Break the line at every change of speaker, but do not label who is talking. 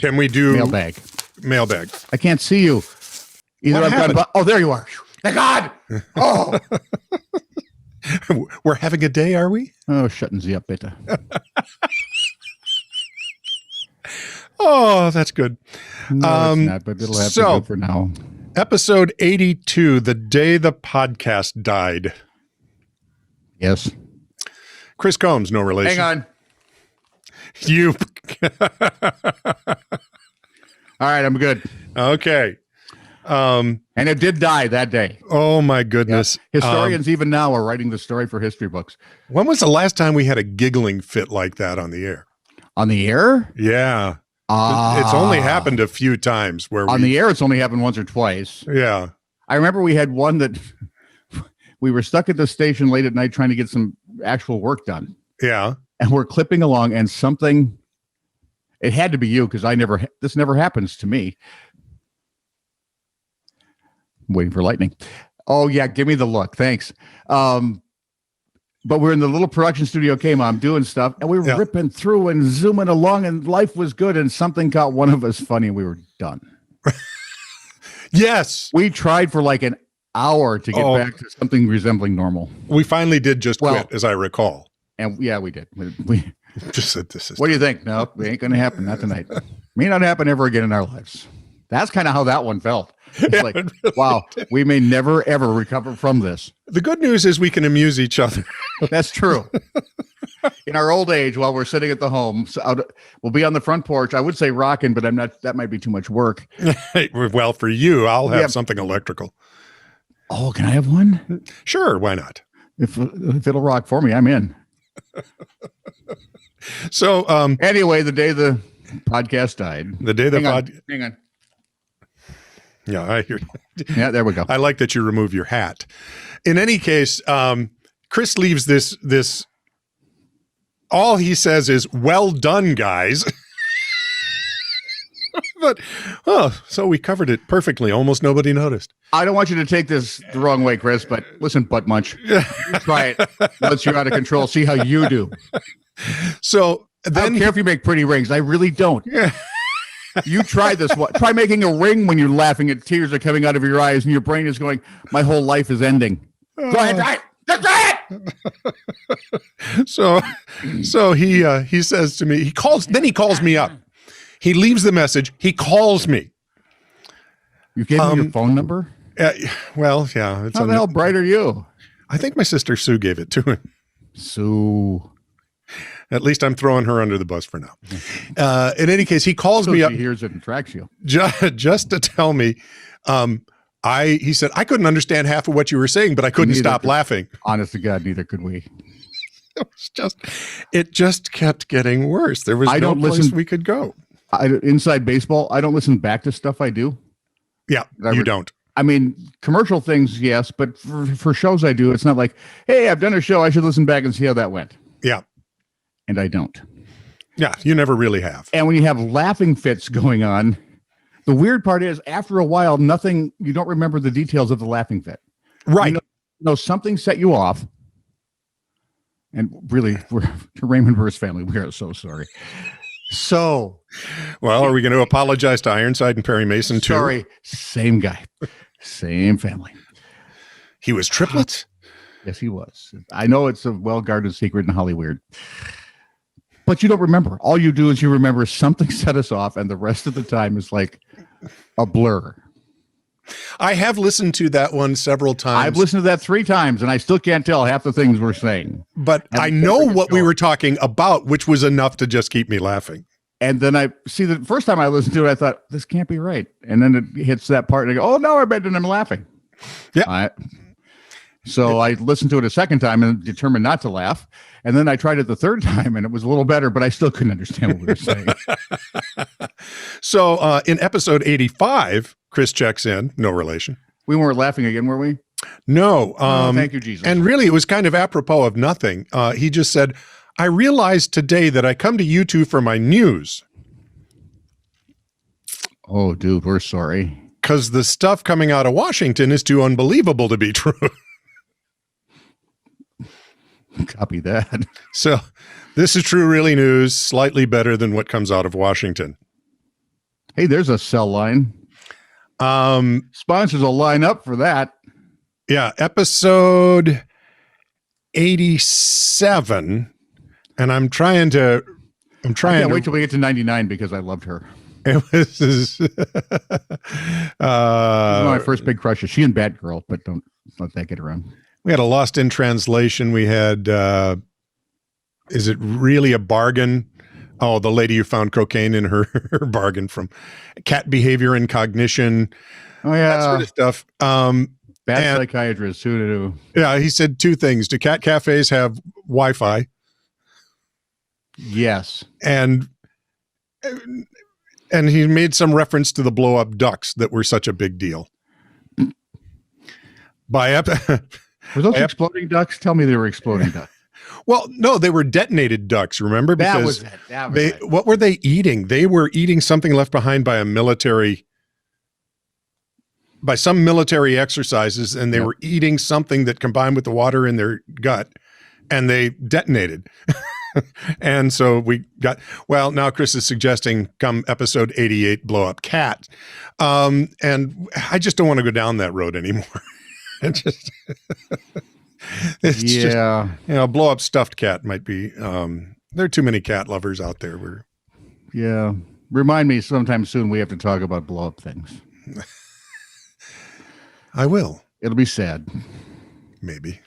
Can we do
Mailbag?
Mailbag.
I can't see you. Either
What
I've got. Oh, there you are. Thank God. Oh.
We're having a day, are we?
Oh, shutting Sie up, bitte.
Oh, that's good.
No, it's not, but it'll have to go for now.
Episode 82, the day the podcast died.
Yes.
Chris Combs, no relation.
Hang on.
You.
All right, I'm good.
Okay.
And it did die that day.
Oh, my goodness.
Yeah. Historians even now are writing the story for history books.
When was the last time we had a giggling fit like that on the air?
On the air?
Yeah. It's only happened a few times where
on the air, it's only happened once or twice.
Yeah.
I remember we had one that we were stuck at the station late at night trying to get some actual work done.
Yeah.
And we're clipping along and something, it had to be you because this never happens to me. I'm waiting for lightning. Oh yeah. Give me the look. Thanks. But we're in the little production studio, K-Mom, doing stuff, and we were ripping through and zooming along, and life was good, and something caught one of us funny, and we were done.
Yes.
We tried for like an hour to get back to something resembling normal.
We finally did just quit, as I recall.
And yeah, we did. We
just said this is.
What do you think? No, it ain't going to happen. Not tonight. May not happen ever again in our lives. That's kind of how that one felt. It's like, really wow, we may never, ever recover from this.
The good news is we can amuse each other.
That's true. In our old age, while we're sitting at the home, we'll be on the front porch. I would say rocking, but I'm not. That might be too much work.
Well, for you, I'll have something electrical.
Oh, can I have one?
Sure, why not?
If it'll rock for me, I'm in.
So,
anyway, the day the podcast died.
The day the
hang on.
Yeah, I hear.
Yeah, there we go.
I like that you remove your hat. In any case, Chris leaves this. All he says is, "Well done, guys." But so we covered it perfectly. Almost nobody noticed.
I don't want you to take this the wrong way, Chris. But listen, butt munch. You try it. Once you're out of control, see how you do.
So then,
I don't care if you make pretty rings. I really don't.
Yeah.
You try this one. Try making a ring when you're laughing and tears are coming out of your eyes and your brain is going, my whole life is ending. Go ahead, try it. Just try
it. So he says to me, he calls me up. He leaves the message. He calls me.
You gave me your phone number?
Well, yeah.
How the hell bright are you?
I think my sister Sue gave it to him.
Sue.
At least I'm throwing her under the bus for now. In any case, he calls me up.
She hears it and tracks you.
Just to tell me, he said, I couldn't understand half of what you were saying, but I couldn't stop laughing.
Honest to God, neither could we.
It just kept getting worse. There was no place we could go.
Inside baseball, I don't listen back to stuff I do.
Yeah, you don't.
I mean, commercial things, yes, but for shows I do, it's not like, hey, I've done a show. I should listen back and see how that went.
Yeah.
And I don't.
Yeah, you never really have.
And when you have laughing fits going on, the weird part is after a while, you don't remember the details of the laughing fit.
Right.
You know something set you off. And really, to Raymond Burr's family, we are so sorry. So.
Well, are we going to apologize to Ironside and Perry Mason too?
Sorry. Same guy. Same family.
He was triplets?
Yes, he was. I know it's a well-guarded secret in Hollywood. But you don't remember. All you do is you remember something set us off, and the rest of the time is like a blur.
I have listened to that one several times.
I've listened to that 3 times, and I still can't tell half the things we're saying.
But I know what we were talking about, which was enough to just keep me laughing.
And then I see the first time I listened to it, I thought, this can't be right. And then it hits that part, and I go, oh, no, I bet I'm laughing.
Yeah.
So I listened to it a second time and determined not to laugh. And then I tried it the third time and it was a little better, but I still couldn't understand what we were saying.
So in episode 85, Chris checks in, no relation.
We weren't laughing again, were we?
No.
Thank you, Jesus.
And really, it was kind of apropos of nothing. He just said, I realized today that I come to you two for my news.
Oh, dude, we're sorry.
Because the stuff coming out of Washington is too unbelievable to be true.
Copy that.
So this is true, really news, slightly better than what comes out of Washington.
Hey, there's a cell line. Sponsors will line up for that.
Yeah, episode 87, and I'm trying to.
I can't wait till we get to 99 because I loved her.
It was
She's one of my first big crushes. She and Batgirl, but don't let that get around.
we had a Lost in Translation. We had Is It Really a Bargain? Oh, the lady who found cocaine in her bargain from Cat Behavior and Cognition.
Oh yeah,
That sort of stuff.
Bad psychiatrist. Who do?
Yeah, he said two things. Do cat cafes have Wi-Fi?
Yes.
And he made some reference to the blow-up ducks that were such a big deal.
Were those exploding ducks? Tell me they were exploding ducks.
Well, no, they were detonated ducks, remember?
That was it.
What were they eating? They were eating something left behind by some military exercises, and they were eating something that combined with the water in their gut, and they detonated. And so we got, now Chris is suggesting come episode 88, blow up cat. And I just don't want to go down that road anymore. It's just, blow up stuffed cat might be, there are too many cat lovers out there.
Remind me sometime soon we have to talk about blow up things.
I will.
It'll be sad.
Maybe.